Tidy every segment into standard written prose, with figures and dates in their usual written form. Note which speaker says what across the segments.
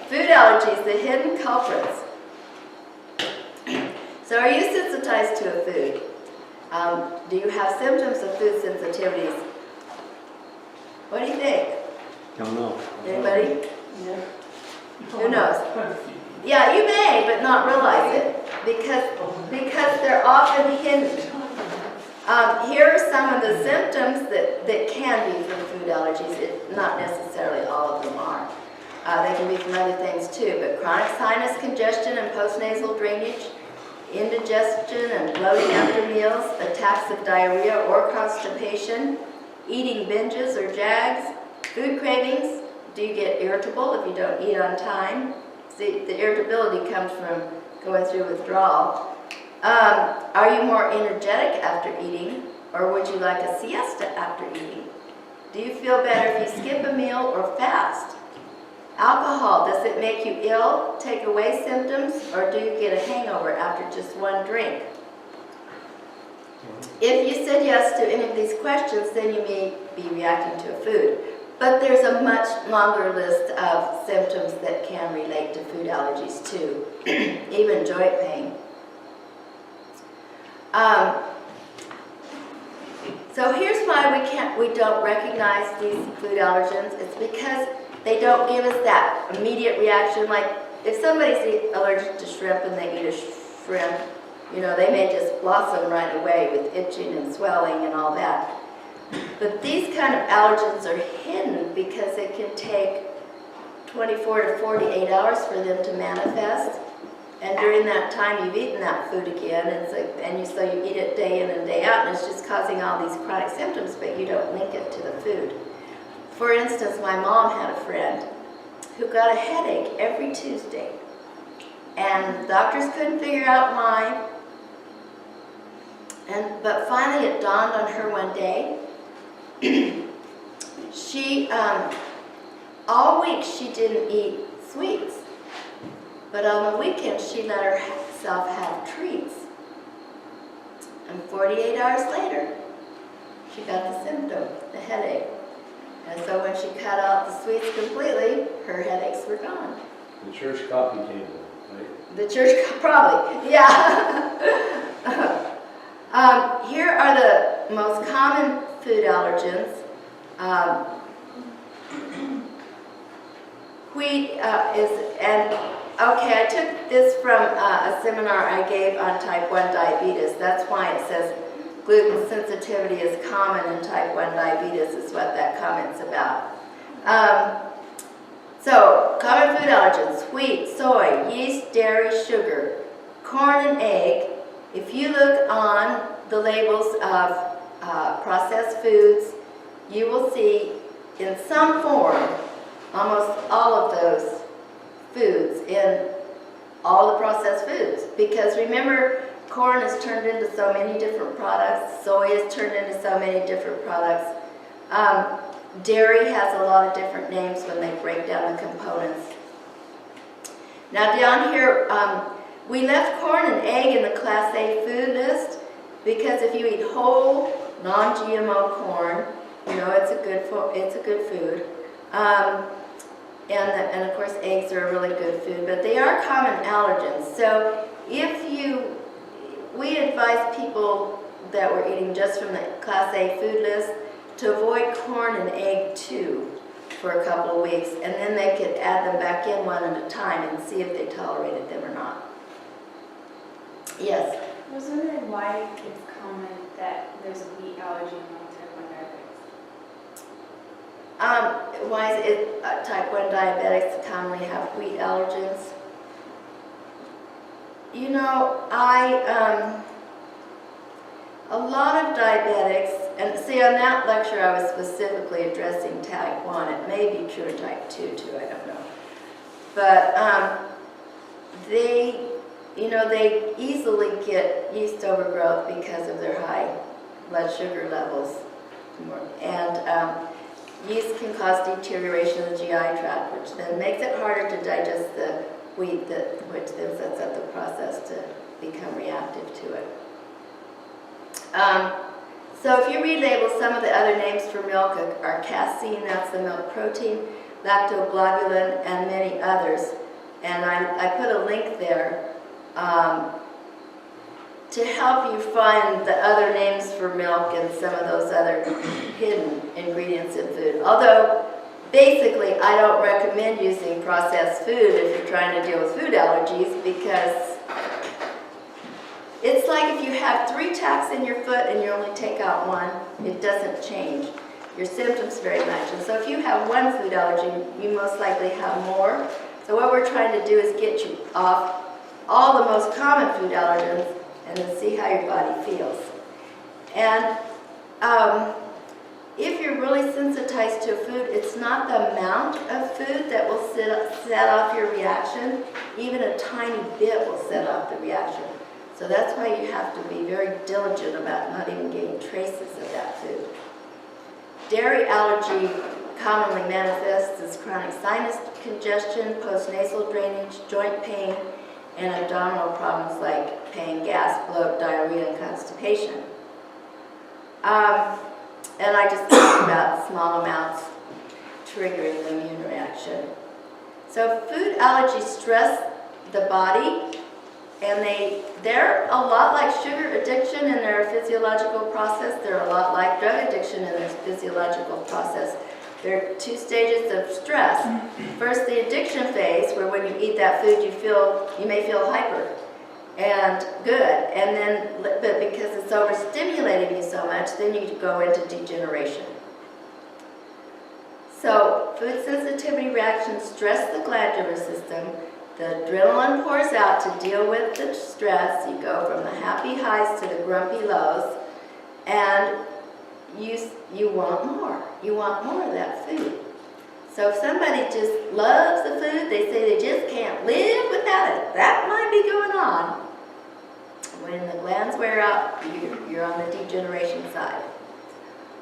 Speaker 1: Food allergies, the hidden culprits. So are you sensitized to a food? Do you have symptoms of food sensitivities? What do you think?
Speaker 2: Don't know.
Speaker 1: Anybody?
Speaker 3: Yeah.
Speaker 1: Who knows? Yeah, you may, but not realize it because they're often hidden. Here are some of the symptoms that can be from food allergies. Not necessarily all of them are. They can be from other things too, but chronic sinus congestion and postnasal drainage, indigestion and bloating after meals, attacks of diarrhea or constipation, eating binges or jags, food cravings. Do you get irritable if you don't eat on time? See, the irritability comes from going through withdrawal. Are you more energetic after eating, or would you like a siesta after eating? Do you feel better if you skip a meal or fast? Alcohol, does it make you ill, take away symptoms, or do you get a hangover after just one drink? If you said yes to any of these questions, then you may be reacting to a food. But there's a much longer list of symptoms that can relate to food allergies too, even joint pain. So here's why we don't recognize these food allergens. It's because they don't give us that immediate reaction. Like if somebody's allergic to shrimp and they eat a shrimp, you know, they may just blossom right away with itching and swelling and all that. But these kind of allergens are hidden because it can take 24 to 48 hours for them to manifest. And during that time, you've eaten that food again, and so you eat it day in and day out, and it's just causing all these chronic symptoms, but you don't link it to the food. For instance, my mom had a friend who got a headache every Tuesday, and doctors couldn't figure out why. But finally, it dawned on her one day. She all week she didn't eat sweets. But on the weekend, she let herself have treats. And 48 hours later, she got the symptom, the headache. And so when she cut out the sweets completely, her headaches were gone.
Speaker 2: The church coffee table, right?
Speaker 1: The church, probably, yeah. Here are the most common food allergens. Wheat okay, I took this from a seminar I gave on type 1 diabetes. That's why it says gluten sensitivity is common in type 1 diabetes is what that comment's about. So, common food allergens: wheat, soy, yeast, dairy, sugar, corn, and egg. If you look on the labels of processed foods, you will see in some form almost all of those foods in all the processed foods. Because remember, corn is turned into so many different products, soy is turned into so many different products. Dairy has a lot of different names when they break down the components. Now down here, we left corn and egg in the Class A food list because if you eat whole, non-GMO corn, you know it's a good food. And of course eggs are a really good food, but they are common allergens. So we advise people that were eating just from the Class A food list to avoid corn and egg too for a couple of weeks, and then they could add them back in one at a time and see if they tolerated them or not. Yes?
Speaker 4: I was wondering why it's common that there's a wheat allergy among type 1 diabetics.
Speaker 1: Why is it type 1 diabetics commonly have wheat allergens? You know, a lot of diabetics, and see on that lecture I was specifically addressing type 1. It may be true in type 2 too, I don't know. But they easily get yeast overgrowth because of their high blood sugar levels. And yeast can cause deterioration of the GI tract, which then makes it harder to digest the wheat, which then sets up the process to become reactive to it. So if you read labels, some of the other names for milk are casein, that's the milk protein, lactoglobulin, and many others. And I put a link there to help you find the other names for milk and some of those other hidden ingredients in food. Although, basically, I don't recommend using processed food if you're trying to deal with food allergies, because it's like if you have 3 tacks in your foot and you only take out 1, it doesn't change your symptoms very much. And so if you have 1 food allergy, you most likely have more. So what we're trying to do is get you off all the most common food allergens and then see how your body feels. And if you're really sensitized to a food, it's not the amount of food that will set off your reaction. Even a tiny bit will set off the reaction. So that's why you have to be very diligent about not even getting traces of that food. Dairy allergy commonly manifests as chronic sinus congestion, postnasal drainage, joint pain, and abdominal problems like pain, gas, bloat, diarrhea, and constipation. And I just talked about small amounts triggering the immune reaction. So food allergies stress the body, and they're a lot like sugar addiction in their physiological process. They're a lot like drug addiction in their physiological process. There are 2 stages of stress. First, the addiction phase, where when you eat that food, you may feel hyper and good, and then, but because it's overstimulating you so much, then you go into degeneration. So, food sensitivity reactions stress the glandular system. The adrenaline pours out to deal with the stress. You go from the happy highs to the grumpy lows, and you want more. You want more of that food. So if somebody just loves the food, they say they just can't live without it. That might be going on. When the glands wear out, you're on the degeneration side.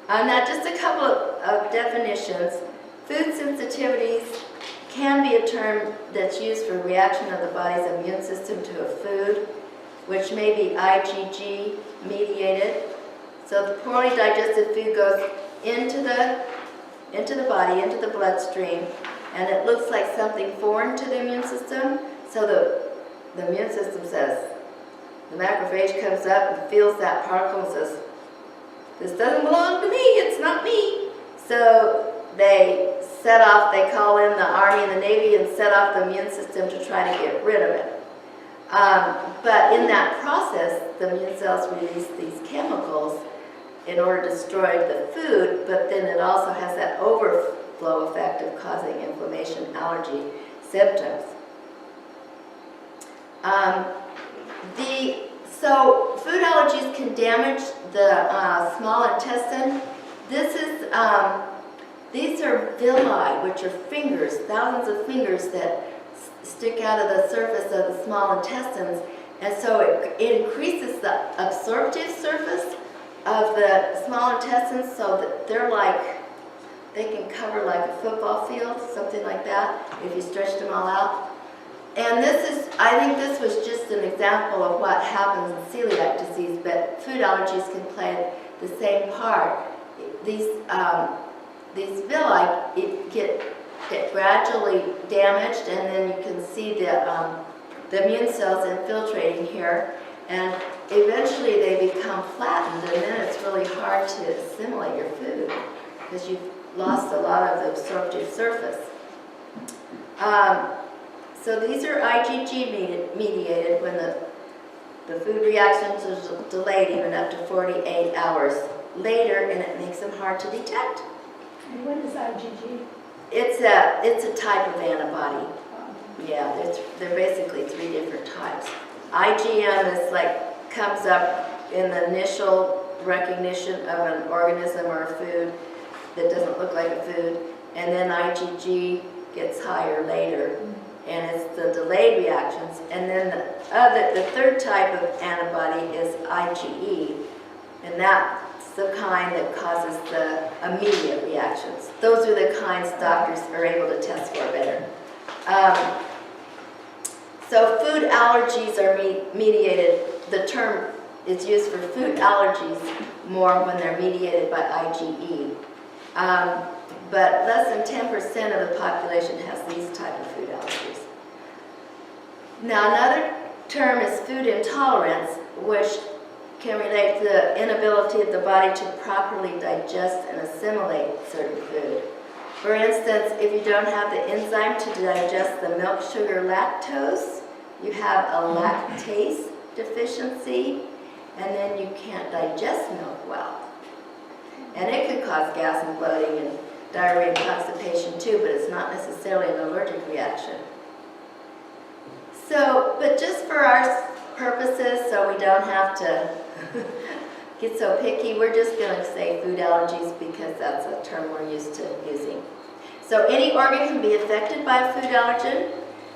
Speaker 1: Now just a couple of definitions. Food sensitivities can be a term that's used for reaction of the body's immune system to a food, which may be IgG mediated. So the poorly digested food goes into the body, into the bloodstream, and it looks like something foreign to the immune system. So the immune system says, the macrophage comes up and feels that particle and says, this doesn't belong to me, it's not me. So they call in the Army and the Navy and set off the immune system to try to get rid of it. But in that process, the immune cells release these chemicals in order to destroy the food, but then it also has that overflow effect of causing inflammation, allergy symptoms. So food allergies can damage the small intestine. These are villi, which are fingers, thousands of fingers that stick out of the surface of the small intestines, and so it increases the absorptive surface of the small intestines, so that they can cover like a football field, something like that, if you stretched them all out. And I think this was just an example of what happens in celiac disease, but food allergies can play the same part. These villi get gradually damaged, and then you can see the immune cells infiltrating here, and eventually they become flattened, and then it's really hard to assimilate your food because you've lost a lot of the absorptive surface. So these are IgG mediated when the food reaction is delayed even up to 48 hours later, and it makes them hard to detect.
Speaker 3: And what is IgG?
Speaker 1: It's a type of antibody. Yeah, they're basically 3 different types. IgM is comes up in the initial recognition of an organism or a food that doesn't look like a food, and then IgG gets higher later, and it's the delayed reactions. And then the 3rd type of antibody is IgE, and that's the kind that causes the immediate reactions. Those are the kinds doctors are able to test for better. So food allergies are mediated. The term is used for food allergies more when they're mediated by IgE. but less than 10% of the population has these type of food allergies. Now, another term is food intolerance, which can relate to the inability of the body to properly digest and assimilate certain food. For instance, if you don't have the enzyme to digest the milk sugar lactose, you have a lactase deficiency, and then you can't digest milk well. And it could cause gas and bloating and diarrhea and constipation too, but it's not necessarily an allergic reaction. So, but just for our purposes, so we don't have to get so picky, we're just going to say food allergies because that's a term we're used to using. So any organ can be affected by a food allergen.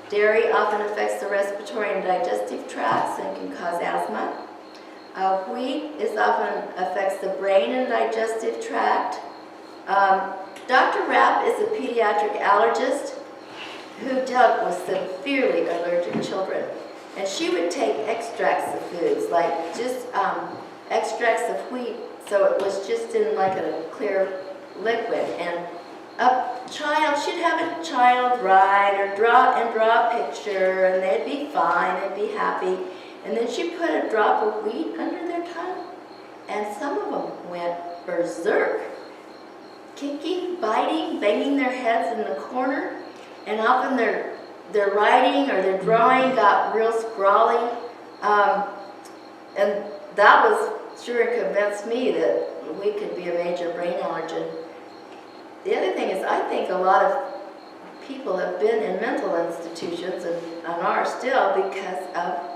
Speaker 1: Dairy often affects the respiratory and digestive tracts and can cause asthma. Wheat often affects the brain and digestive tract. Dr. Rapp is a pediatric allergist who dealt with severely allergic children. And she would take extracts of foods, like just extracts of wheat, so it was just in like a clear liquid. And she'd have a child write or draw a picture, and they'd be fine, they'd be happy. And then she put a drop of wheat under their tongue, and some of them went berserk, kicking, biting, banging their heads in the corner, and often their writing or their drawing got real scrawly, and that was sure convinced me that wheat could be a major brain allergen. The other thing is, I think a lot of people have been in mental institutions and are still because of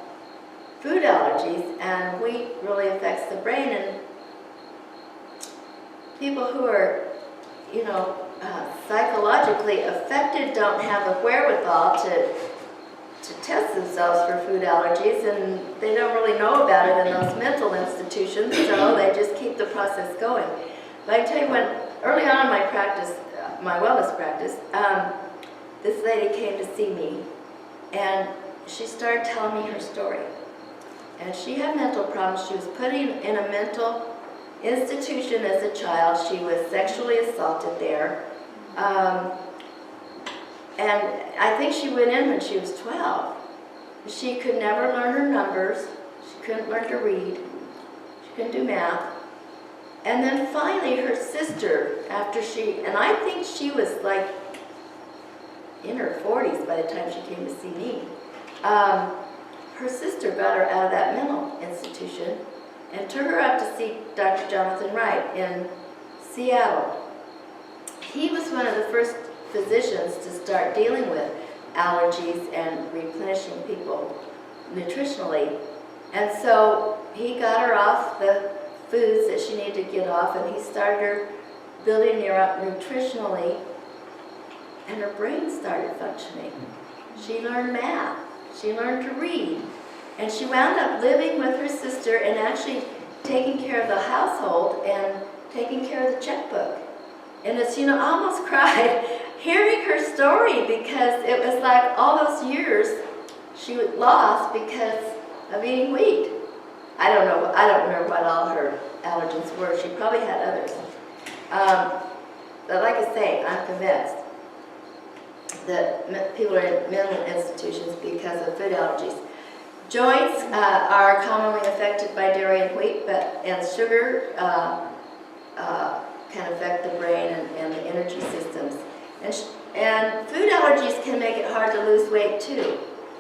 Speaker 1: food allergies, and wheat really affects the brain, and people who are, psychologically affected don't have the wherewithal to test themselves for food allergies, and they don't really know about it in those mental institutions, so they just keep the process going. But I tell you, early on in my practice, my wellness practice, this lady came to see me, and she started telling me her story. And she had mental problems. She was put in a mental institution as a child. She was sexually assaulted there. And I think she went in when she was 12. She could never learn her numbers. She couldn't learn to read. She couldn't do math. And then finally her sister, and I think she was like in her 40s by the time she came to see me. Her sister got her out of that mental institution and took her up to see Dr. Jonathan Wright in Seattle. He was one of the first physicians to start dealing with allergies and replenishing people nutritionally. And so he got her off the foods that she needed to get off, and he started her building her up nutritionally, and her brain started functioning. She learned math. She learned to read. And she wound up living with her sister and actually taking care of the household and taking care of the checkbook. And it's, I almost cried hearing her story, because it was like all those years she lost because of eating wheat. I don't remember what all her allergens were. She probably had others. But like I say, I'm convinced that people are in mental institutions because of food allergies. Joints are commonly affected by dairy and wheat, and sugar can affect the brain and the energy systems. And food allergies can make it hard to lose weight too.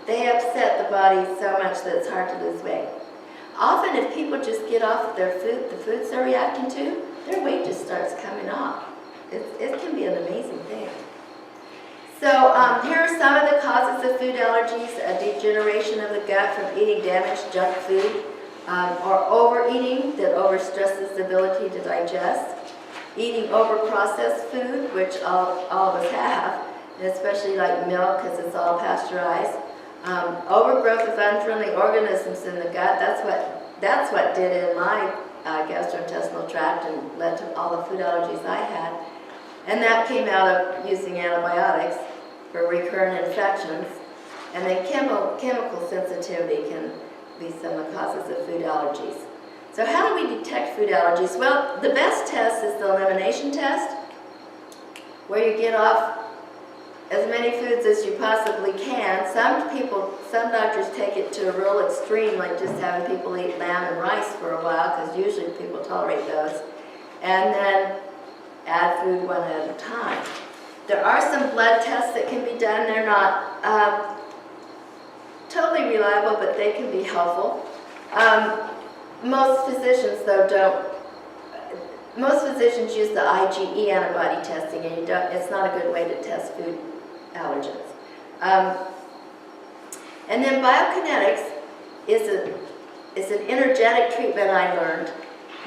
Speaker 1: They upset the body so much that it's hard to lose weight. Often if people just get off their food, the foods they're reacting to, their weight just starts coming off. It can be an amazing thing. So here are some of the causes of food allergies: a degeneration of the gut from eating damaged junk food, or overeating that overstresses the ability to digest, eating over-processed food, which all of us have, and especially like milk because it's all pasteurized, overgrowth of unfriendly organisms in the gut. That's what did it in my gastrointestinal tract and led to all the food allergies I had. And that came out of using antibiotics for recurrent infections. And then chemical sensitivity can be some of the causes of food allergies. So how do we detect food allergies? Well, the best test is the elimination test. where you get off as many foods as you possibly can. Some doctors take it to a real extreme, like just having people eat lamb and rice for a while, because usually people tolerate those, and then add food one at a time. There are some blood tests that can be done. They're not totally reliable, but they can be helpful. Most physicians, though, don't. Most physicians use the Igg antibody testing, and it's not a good way to test food allergens. And then biokinetics is an energetic treatment I learned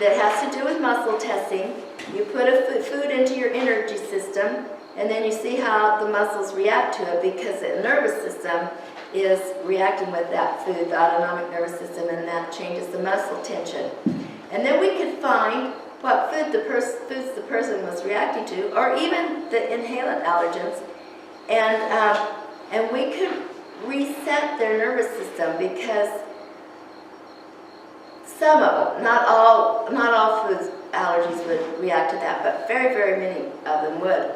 Speaker 1: that has to do with muscle testing. You put a food into your energy system, and then you see how the muscles react to it, because the nervous system is reacting with that food, the autonomic nervous system, and that changes the muscle tension. And then we could find what foods the person was reacting to, or even the inhalant allergens, and we could reset their nervous system, because some of them, not all food allergies would react to that, but very, very many of them would,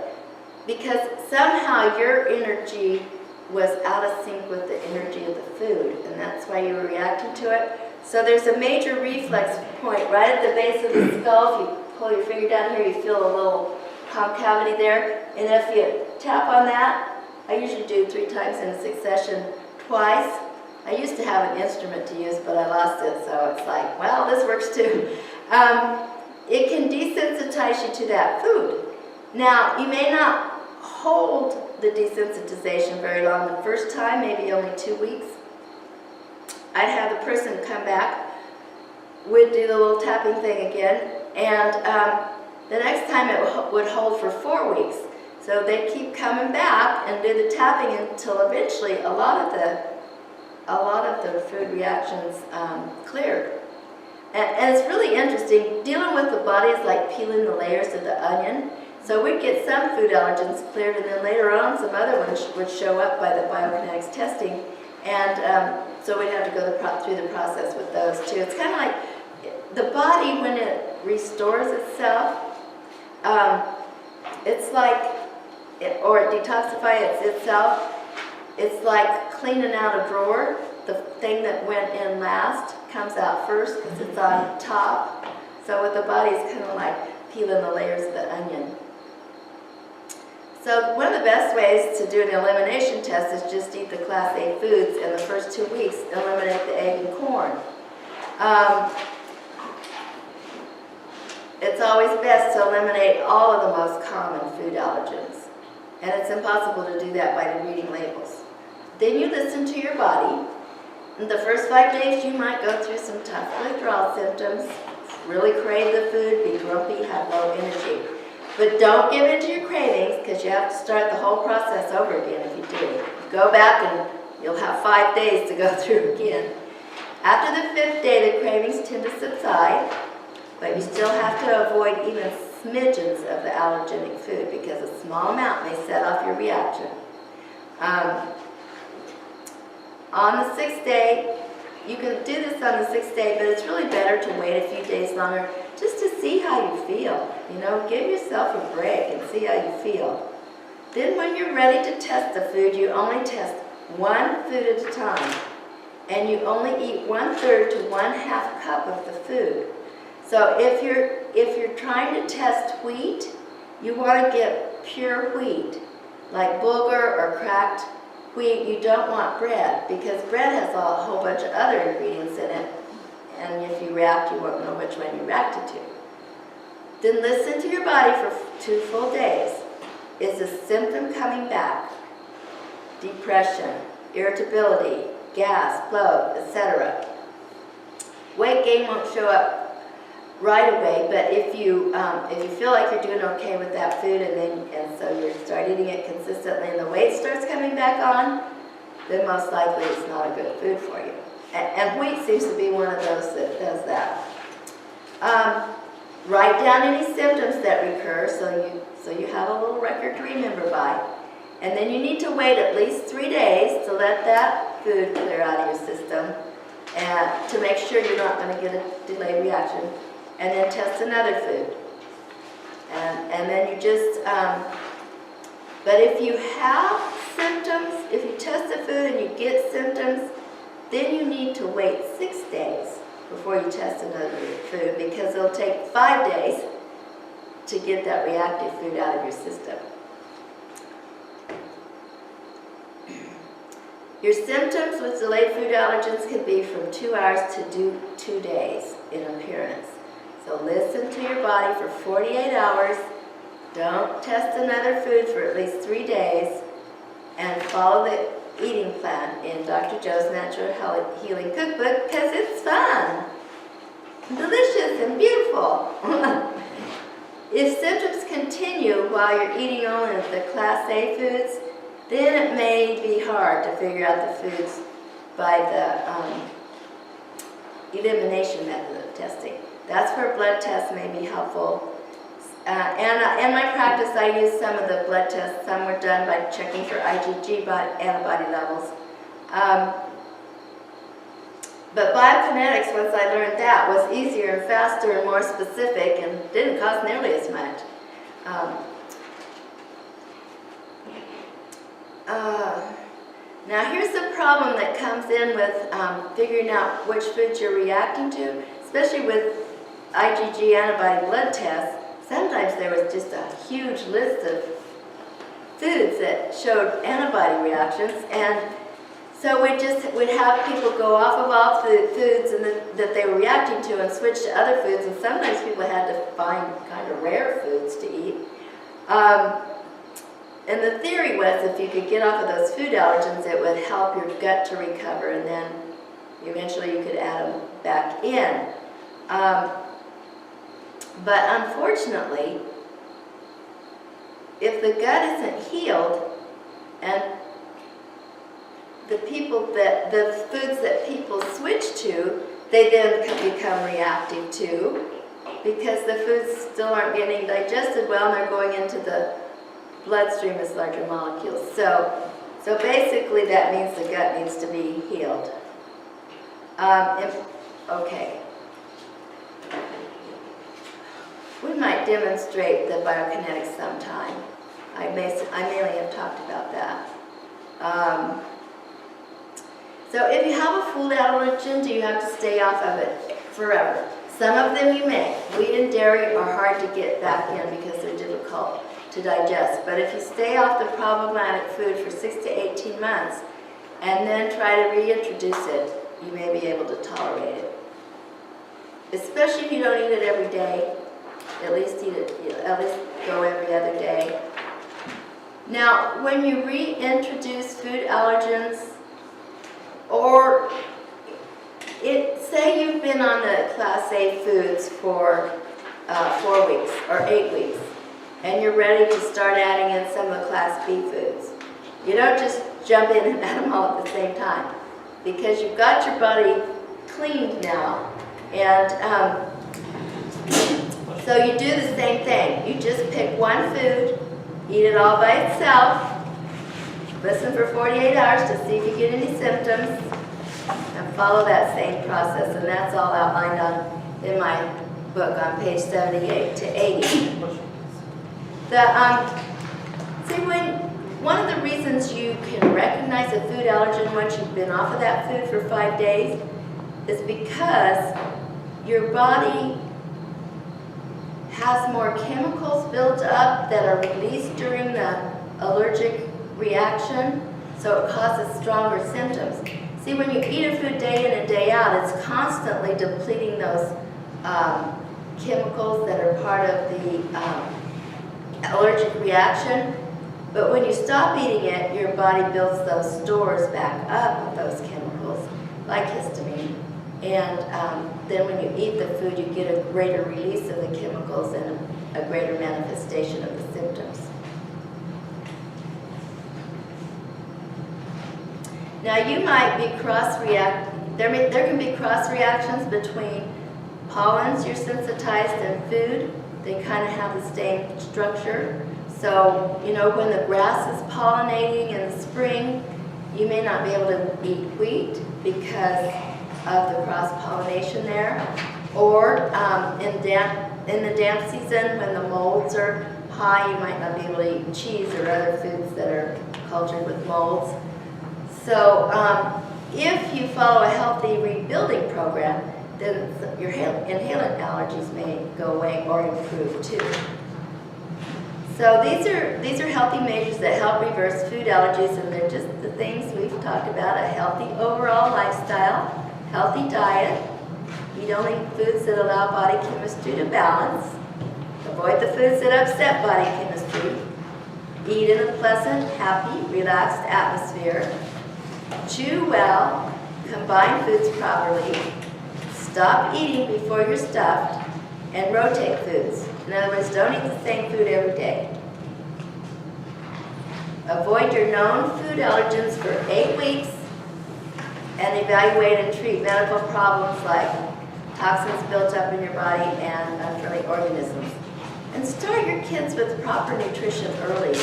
Speaker 1: because somehow your energy was out of sync with the energy of the food, and that's why you were reacting to it. So there's a major reflex point right at the base of the skull. If you pull your finger down here, you feel a little concavity there, and if you tap on that, I usually do 3 times in succession, twice. I used to have an instrument to use, but I lost it, so it's like, well, this works too. It can desensitize you to that food. Now, you may not hold the desensitization very long the first time, maybe only 2 weeks. I'd have the person come back, we'd do the little tapping thing again, and the next time it would hold for 4 weeks. So they'd keep coming back and do the tapping until eventually a lot of the food reactions cleared. And it's really interesting. Dealing with the body is like peeling the layers of the onion. So we'd get some food allergens cleared, and then later on some other ones would show up by the biokinetics testing. And so we'd have to go through the process with those too. It's kind of like the body, when it restores itself, it's like, or it detoxifies itself, it's like cleaning out a drawer. The thing that went in last comes out first because it's on top. So with the body, it's kind of like peeling the layers of the onion. So one of the best ways to do an elimination test is just eat the class A foods, and the first 2 weeks eliminate the egg and corn. It's always best to eliminate all of the most common food allergens, and it's impossible to do that by reading labels. Then you listen to your body. In the first 5 days, you might go through some tough withdrawal symptoms, really crave the food, be grumpy, have low energy. But don't give in to your cravings, because you have to start the whole process over again if you do. Go back and you'll have 5 days to go through again. After the 5th day, the cravings tend to subside, but you still have to avoid even smidgens of the allergenic food, because a small amount may set off your reaction. On the 6th day, you can do this on the 6th day, but it's really better to wait a few days longer just to see how you feel. You know, give yourself a break and see how you feel. Then when you're ready to test the food, you only test 1 food at a time. And you only eat 1/3 to 1/2 cup of the food. So if you're trying to test wheat, you want to get pure wheat, like bulgur or cracked wheat. You don't want bread, because bread has a whole bunch of other ingredients in it, and if you react, you won't know which one you reacted to. Then listen to your body for 2 full days. Is the symptom coming back? Depression, irritability, gas, bloat, etc. Weight gain won't show up right away, but if you feel like you're doing okay with that food, and so you start eating it consistently, and the weight starts coming back on, then most likely it's not a good food for you. And wheat seems to be one of those that does that. Write down any symptoms that recur, so you have a little record to remember by. And then you need to wait at least 3 days to let that food clear out of your system, and to make sure you're not going to get a delayed reaction. And then test another food. And then you just But if you have symptoms, if you test the food and you get symptoms, then you need to wait 6 days before you test another food, because it'll take 5 days to get that reactive food out of your system. Your symptoms with delayed food allergens can be from 2 hours to 2 days in appearance. So listen to your body for 48 hours. Don't test another food for at least 3 days, and follow the eating plan in Dr. Joe's Natural Healing Cookbook, because it's fun, delicious, and beautiful. If symptoms continue while you're eating only the Class A foods, then it may be hard to figure out the foods by the elimination method of testing. That's where blood tests may be helpful. And in my practice, I use some of the blood tests. Some were done by checking for Igg antibody levels. But biokinetics, once I learned that, was easier and faster and more specific and didn't cost nearly as much. Now here's the problem that comes in with figuring out which foods you're reacting to, especially with Igg antibody blood tests. Sometimes there was just a huge list of foods that showed antibody reactions, and so we'd have people go off of all the foods that they were reacting to and switch to other foods, and sometimes people had to find kind of rare foods to eat. And the theory was if you could get off of those food allergens, it would help your gut to recover, and then eventually you could add them back in. But unfortunately, if the gut isn't healed, and the foods that people switch to, they then become reactive to, because the foods still aren't getting digested well, and they're going into the bloodstream as larger molecules. So basically that means the gut needs to be healed. Okay. We might demonstrate the biokinetics sometime. I mainly have talked about that. So if you have a food allergen, do you have to stay off of it forever? Some of them you may. Wheat and dairy are hard to get back in because they're difficult to digest. But if you stay off the problematic food for 6 to 18 months and then try to reintroduce it, you may be able to tolerate it. Especially if you don't eat it every day. At least go every other day. Now, when you reintroduce food allergens, or say you've been on the Class A foods for 4 weeks or 8 weeks, and you're ready to start adding in some of the Class B foods. You don't just jump in and add them all at the same time, because you've got your body cleaned now, and so you do the same thing. You just pick one food, eat it all by itself, listen for 48 hours to see if you get any symptoms, and follow that same process. And that's all outlined in my book on page 78 to 80. One of the reasons you can recognize a food allergen once you've been off of that food for 5 days is because your body has more chemicals built up that are released during the allergic reaction, so it causes stronger symptoms. See, when you eat a food day in and day out, it's constantly depleting those chemicals that are part of the allergic reaction. But when you stop eating it, your body builds those stores back up of those chemicals, like histamine. And then when you eat the food, you get a greater release of the chemicals and a greater manifestation of the symptoms. Now you might be there can be cross reactions between pollens you're sensitized and food. They kind of have the same structure. So, when the grass is pollinating in the spring, you may not be able to eat wheat because of the cross-pollination there. Or in the damp season, when the molds are high, you might not be able to eat cheese or other foods that are cultured with molds. So if you follow a healthy rebuilding program, then your inhalant allergies may go away or improve too. So these are healthy measures that help reverse food allergies, and they're just the things we've talked about: a healthy overall lifestyle, healthy diet, eat only foods that allow body chemistry to balance, avoid the foods that upset body chemistry, eat in a pleasant, happy, relaxed atmosphere, chew well, combine foods properly, stop eating before you're stuffed, and rotate foods. In other words, don't eat the same food every day. Avoid your known food allergens for 8 weeks and evaluate and treat medical problems like toxins built up in your body and unfriendly organisms. And start your kids with proper nutrition early,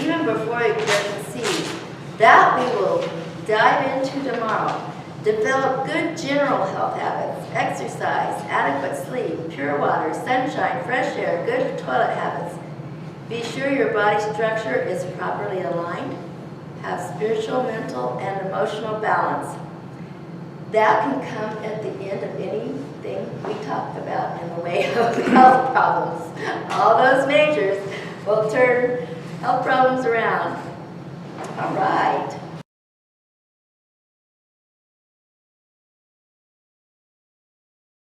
Speaker 1: even before they're conceived. That we will dive into tomorrow. Develop good general health habits: exercise, adequate sleep, pure water, sunshine, fresh air, good toilet habits. Be sure your body structure is properly aligned. Have spiritual, mental, and emotional balance. That can come at the end of anything we talked about in the way of health problems. All those measures will turn health problems around. All right.